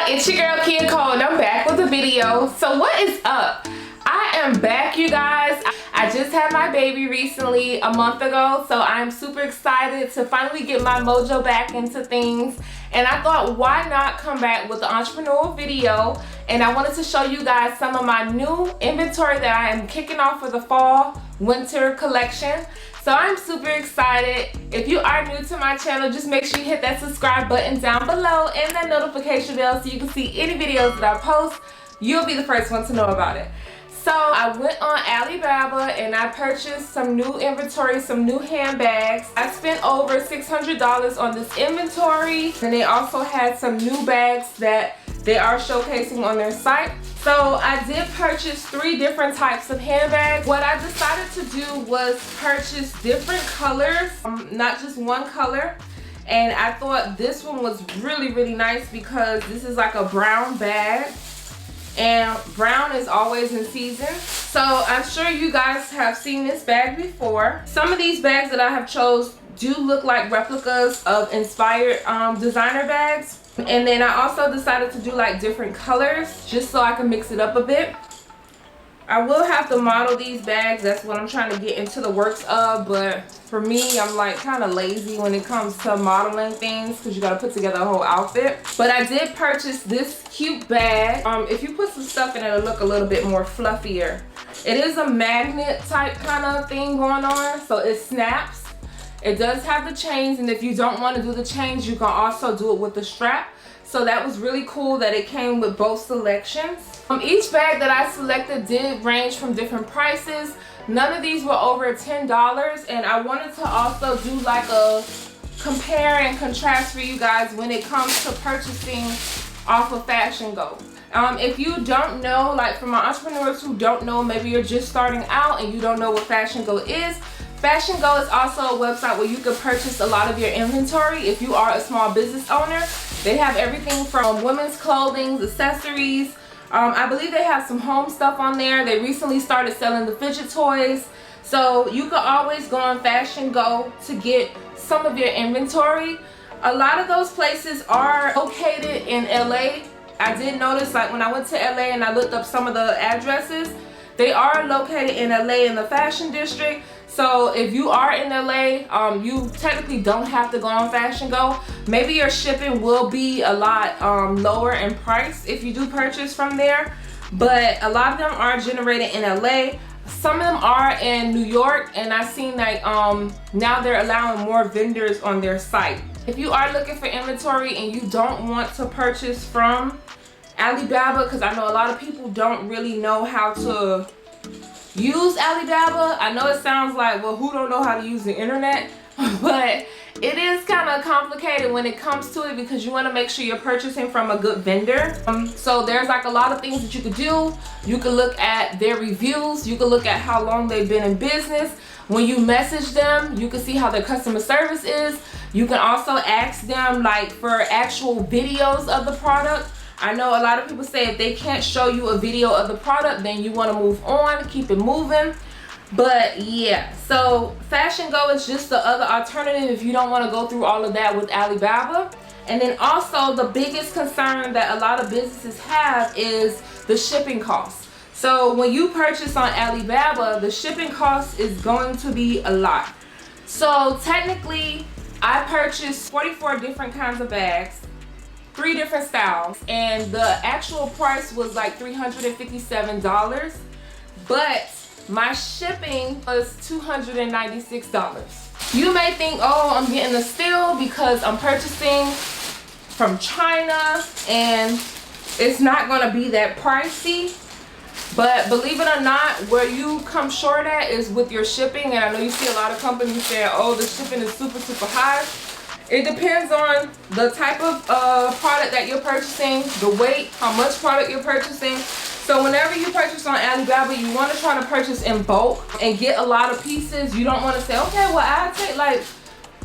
It's your girl Kia Cole and I'm back with a video. So what is up? I am back, you guys. I just had my baby recently, a month ago, so I'm super excited to finally get my mojo back into things. And I thought, why not come back with the entrepreneurial video? And I wanted to show you guys some of my new inventory that I am kicking off for the fall winter collection. So I'm super excited. If you are new to my channel, just make sure you hit that subscribe button down below and that notification bell so you can see any videos that I post. You'll be the first one to know about it. So I went on Alibaba and I purchased some new inventory, some new handbags. I spent over $600 on this inventory, and they also had some new bags that they are showcasing on their site. So I did purchase 3 different types of handbags. What I decided to do was purchase different colors, not just one color. And I thought this one was really nice because this is like a brown bag. And brown is always in season. So I'm sure you guys have seen this bag before. Some of these bags that I have chose do look like replicas of inspired designer bags. And then I also decided to do like different colors just so I can mix it up a bit. I will have to model these bags. That's what I'm trying to get into the works of. But for me, I'm like kind of lazy when it comes to modeling things because you got to put together a whole outfit. But I did purchase this cute bag. If you put some stuff in it, it'll look a little bit more fluffier. It is a magnet type kind of thing going on, so it snaps. It does have the chains, and if you don't want to do the chains, you can also do it with the strap. So that was really cool that it came with both selections. Each bag that I selected did range from different prices. None of these were over $10, and I wanted to also do like a compare and contrast for you guys when it comes to purchasing off of Fashiongo. If you don't know, like for my entrepreneurs who don't know, maybe you're just starting out and you don't know what Fashiongo is. Fashiongo is also a website where you can purchase a lot of your inventory if you are a small business owner. They have everything from women's clothing, accessories. I believe they have some home stuff on there. They recently started selling the fidget toys. So you can always go on Fashiongo to get some of your inventory. A lot of those places are located in LA. I did notice, like when I went to LA and I looked up some of the addresses, they are located in LA in the fashion district. So if you are in LA, you technically don't have to go on Fashiongo. Maybe your shipping will be a lot lower in price if you do purchase from there. But a lot of them are generated in LA. Some of them are in New York, and I've seen like now they're allowing more vendors on their site. If you are looking for inventory and you don't want to purchase from Alibaba, because I know a lot of people don't really know how to use Alibaba. I know it sounds like, well, who don't know how to use the internet? But it is kind of complicated when it comes to it because you want to make sure you're purchasing from a good vendor. So there's like a lot of things that you could do. You can look at their reviews. You can look at how long they've been in business. When you message them, you can see how their customer service is. You can also ask them like for actual videos of the product. I know a lot of people say if they can't show you a video of the product, then you want to move on, keep it moving. But yeah, so Fashiongo is just the other alternative if you don't want to go through all of that with Alibaba. And then also the biggest concern that a lot of businesses have is the shipping costs. So when you purchase on Alibaba, the shipping cost is going to be a lot. So technically, I purchased 44 different kinds of bags, 3 different styles, and the actual price was like $357, but my shipping was $296. You may think, oh, I'm getting a steal because I'm purchasing from China and it's not going to be that pricey. But believe it or not, where you come short at is with your shipping. And I know you see a lot of companies saying, oh, the shipping is super high. It depends on the type of product that you're purchasing, the weight, how much product you're purchasing. So whenever you purchase on Alibaba, you want to try to purchase in bulk and get a lot of pieces. You don't want to say, okay, well, I'll take like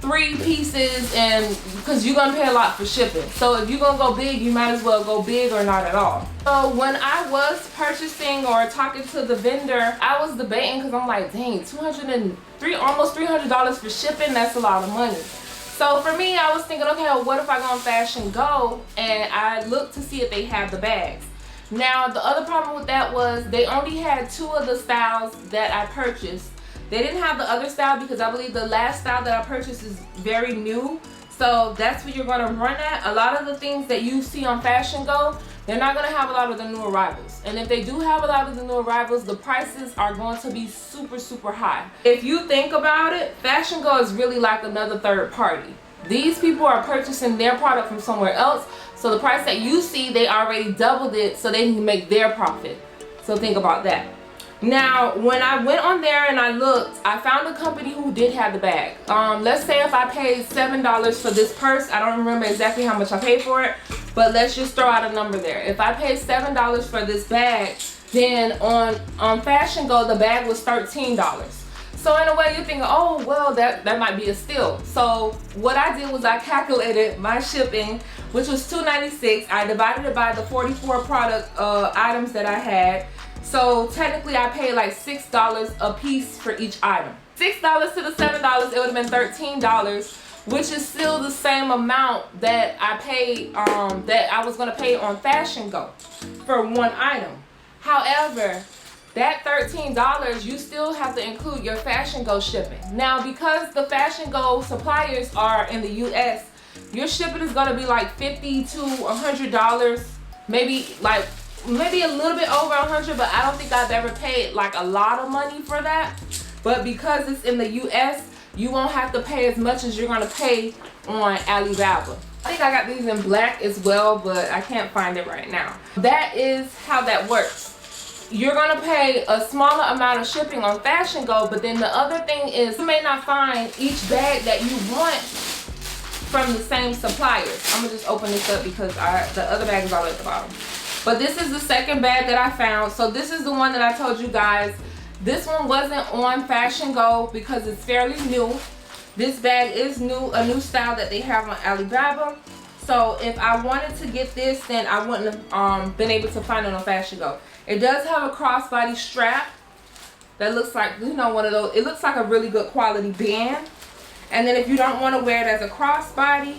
3 pieces, and because you're going to pay a lot for shipping. So if you're going to go big, you might as well go big or not at all. So when I was purchasing or talking to the vendor, I was debating because I'm like, dang, almost $300 for shipping, that's a lot of money. So for me, I was thinking, okay, well, what if I go on Fashiongo and I look to see if they have the bags. Now, the other problem with that was they only had 2 of the styles that I purchased. They didn't have the other style because I believe the last style that I purchased is very new. So that's what you're going to run at. A lot of the things that you see on Fashiongo, they're not going to have a lot of the new arrivals. And if they do have a lot of the new arrivals, the prices are going to be super, super high. If you think about it, Fashiongo is really like another third party. These people are purchasing their product from somewhere else. So the price that you see, they already doubled it so they can make their profit. So think about that. Now, when I went on there and I looked, I found a company who did have the bag. Let's say if I paid $7 for this purse, I don't remember exactly how much I paid for it, but let's just throw out a number there. If I paid $7 for this bag, then on Fashiongo, the bag was $13. So in a way you're thinking, oh, well, that might be a steal. So what I did was I calculated my shipping, which was $2.96. I divided it by the 44 product items that I had. So technically I paid like $6 a piece for each item. $6 to the $7, it would have been $13, which is still the same amount that I paid, that I was gonna pay on Fashiongo for one item. However, that $13, you still have to include your Fashiongo shipping. Now, because the Fashiongo suppliers are in the US, your shipping is gonna be like $50 to $100, maybe a little bit over 100, but I don't think I've ever paid like a lot of money for that. But because it's in the US, you won't have to pay as much as you're gonna pay on Alibaba. I think I got these in black as well, but I can't find it right now. That is how that works. You're gonna pay a smaller amount of shipping on Fashiongo, but then the other thing is you may not find each bag that you want from the same suppliers. I'm gonna just open this up because the other bag is all at the bottom. But this is the second bag that I found. So this is the one that I told you guys. This one wasn't on Fashiongo because it's fairly new. This bag is new, a new style that they have on Alibaba. So if I wanted to get this, then I wouldn't have been able to find it on Fashiongo. It does have a crossbody strap that looks like, you know, one of those. It looks like a really good quality band. And then if you don't want to wear it as a crossbody,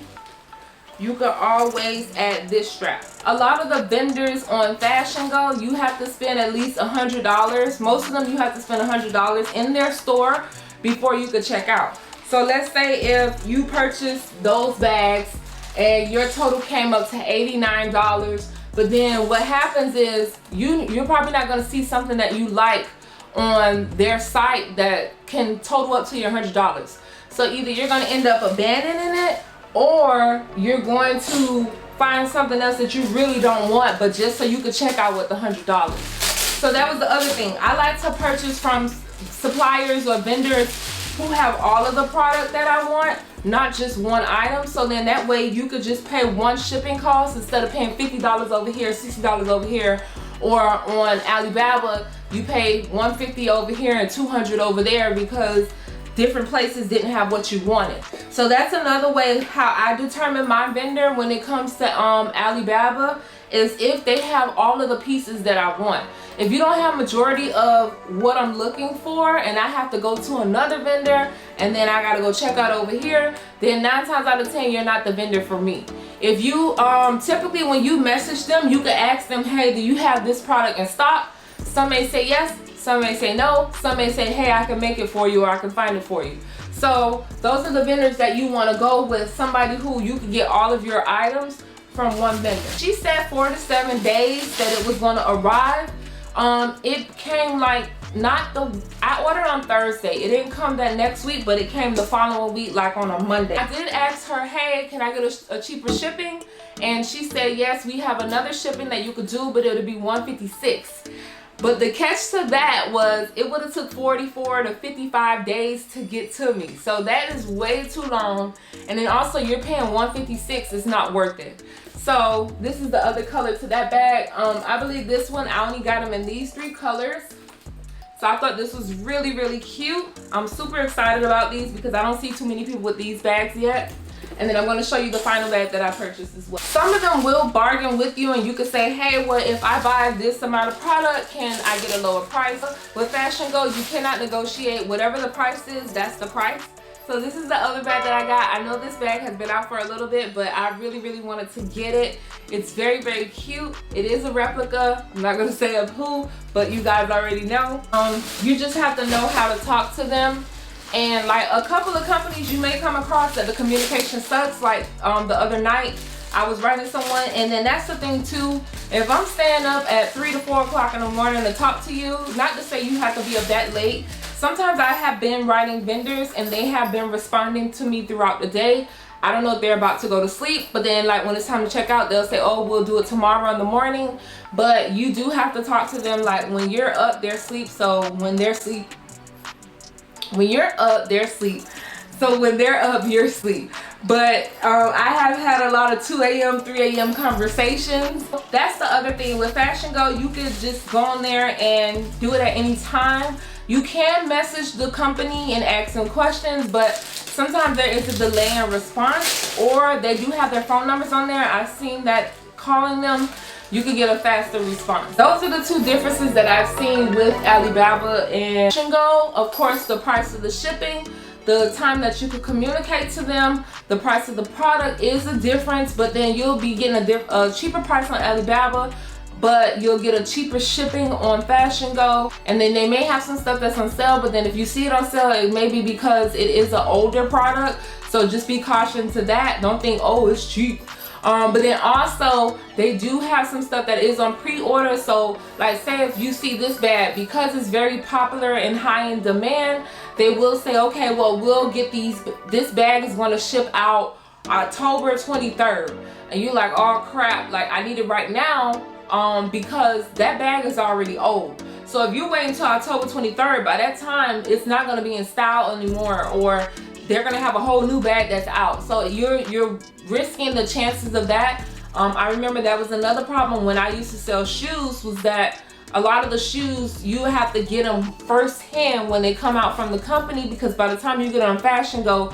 you can always add this strap. A lot of the vendors on Fashiongo, you have to spend at least $100. Most of them you have to spend $100 in their store before you could check out. So let's say if you purchase those bags and your total came up to $89, but then what happens is you're probably not gonna see something that you like on their site that can total up to your $100. So either you're gonna end up abandoning it, or you're going to find something else that you really don't want, but just so you could check out with the $100. So that was the other thing. I like to purchase from suppliers or vendors who have all of the product that I want, not just one item. So then that way you could just pay one shipping cost instead of paying $50 over here, $60 over here, or on Alibaba you pay $150 over here and $200 over there because different places didn't have what you wanted. So that's another way how I determine my vendor when it comes to Alibaba, is if they have all of the pieces that I want. If you don't have majority of what I'm looking for and I have to go to another vendor and then I gotta go check out over here, then 9 times out of 10 you're not the vendor for me. If you typically when you message them, you can ask them, hey, do you have this product in stock? Some may say yes, some may say no, some may say, hey, I can make it for you or I can find it for you. So those are the vendors that you want to go with, somebody who you can get all of your items from one vendor. She said 4 to 7 days that it was going to arrive. It came like I ordered on Thursday. It didn't come that next week, but it came the following week, like on a Monday. I did ask her, hey, can I get a cheaper shipping? And she said, yes, we have another shipping that you could do, but it would be $156. But the catch to that was it would have took 44 to 55 days to get to me. So that is way too long. And then also you're paying $156, it's not worth it. So this is the other color to that bag. I believe this one, I only got them in these 3 colors. So I thought this was really, really cute. I'm super excited about these because I don't see too many people with these bags yet. And then I'm going to show you the final bag that I purchased as well. Some of them will bargain with you and you can say, hey, well, if I buy this amount of product, can I get a lower price? With Fashiongo, you cannot negotiate. Whatever the price is, that's the price. So this is the other bag that I got. I know this bag has been out for a little bit, but I really wanted to get it. It's very cute. It is a replica. I'm not gonna say of who, but you guys already know. You just have to know how to talk to them. And like a couple of companies you may come across that the communication sucks. Like the other night, I was writing someone, and then that's the thing too. If I'm staying up at 3 to 4 o'clock in the morning to talk to you, not to say you have to be up that late. Sometimes I have been writing vendors and they have been responding to me throughout the day. I don't know if they're about to go to sleep, but then like when it's time to check out, they'll say, oh, we'll do it tomorrow in the morning. But you do have to talk to them like when you're up, they're asleep. So when they're asleep, when you're up, they're asleep. So when they're up, you're asleep. But I have had a lot of 2 a.m., 3 a.m. conversations. That's the other thing with Fashiongo. You could just go on there and do it at any time. You can message the company and ask them questions, but sometimes there is a delay in response, or they do have their phone numbers on there. I've seen that calling them, you can get a faster response. Those are the two differences that I've seen with Alibaba and Fashiongo. Of course, the price of the shipping, the time that you could communicate to them, the price of the product is a difference, but then you'll be getting a cheaper price on Alibaba, but you'll get a cheaper shipping on Fashiongo. And then they may have some stuff that's on sale, but then if you see it on sale, it may be because it is an older product. So just be cautious to that. Don't think, oh, it's cheap. But then also they do have some stuff that is on pre-order. So like say if you see this bag, because it's very popular and high in demand, they will say, okay, well, we'll get this bag is going to ship out October 23rd. And you're like, oh crap, like I need it right now. Because that bag is already old. So if you wait until October 23rd, by that time it's not going to be in style anymore, or they're going to have a whole new bag that's out. So you're risking the chances of that. I remember that was another problem when I used to sell shoes, was that a lot of the shoes you have to get them firsthand when they come out from the company, because by the time you get on Fashiongo,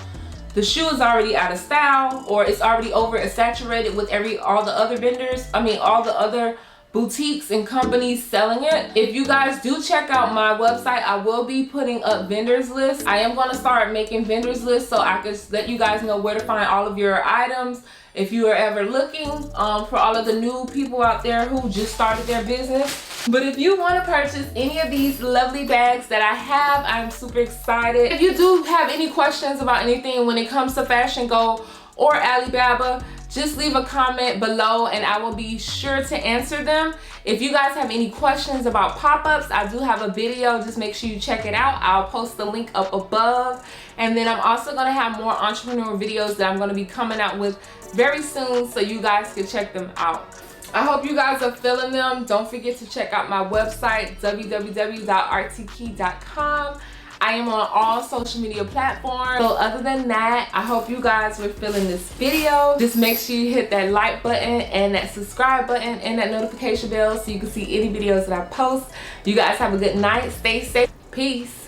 the shoe is already out of style, or it's already saturated with all the other vendors. I mean, all the other boutiques and companies selling it. If you guys do check out my website, I will be putting up vendors lists. I am going to start making vendors lists so I can let you guys know where to find all of your items. If you are ever looking for all of the new people out there who just started their business. But if you want to purchase any of these lovely bags that I have, I'm super excited. If you do have any questions about anything when it comes to Fashiongo or Alibaba, just leave a comment below and I will be sure to answer them. If you guys have any questions about pop-ups, I do have a video. Just make sure you check it out. I'll post the link up above. And then I'm also going to have more entrepreneur videos that I'm going to be coming out with very soon, so you guys can check them out. I hope you guys are feeling them. Don't forget to check out my website, www.rtkey.com. I am on all social media platforms. So other than that, I hope you guys were feeling this video. Just make sure you hit that like button and that subscribe button and that notification bell so you can see any videos that I post. You guys have a good night. Stay safe. Peace.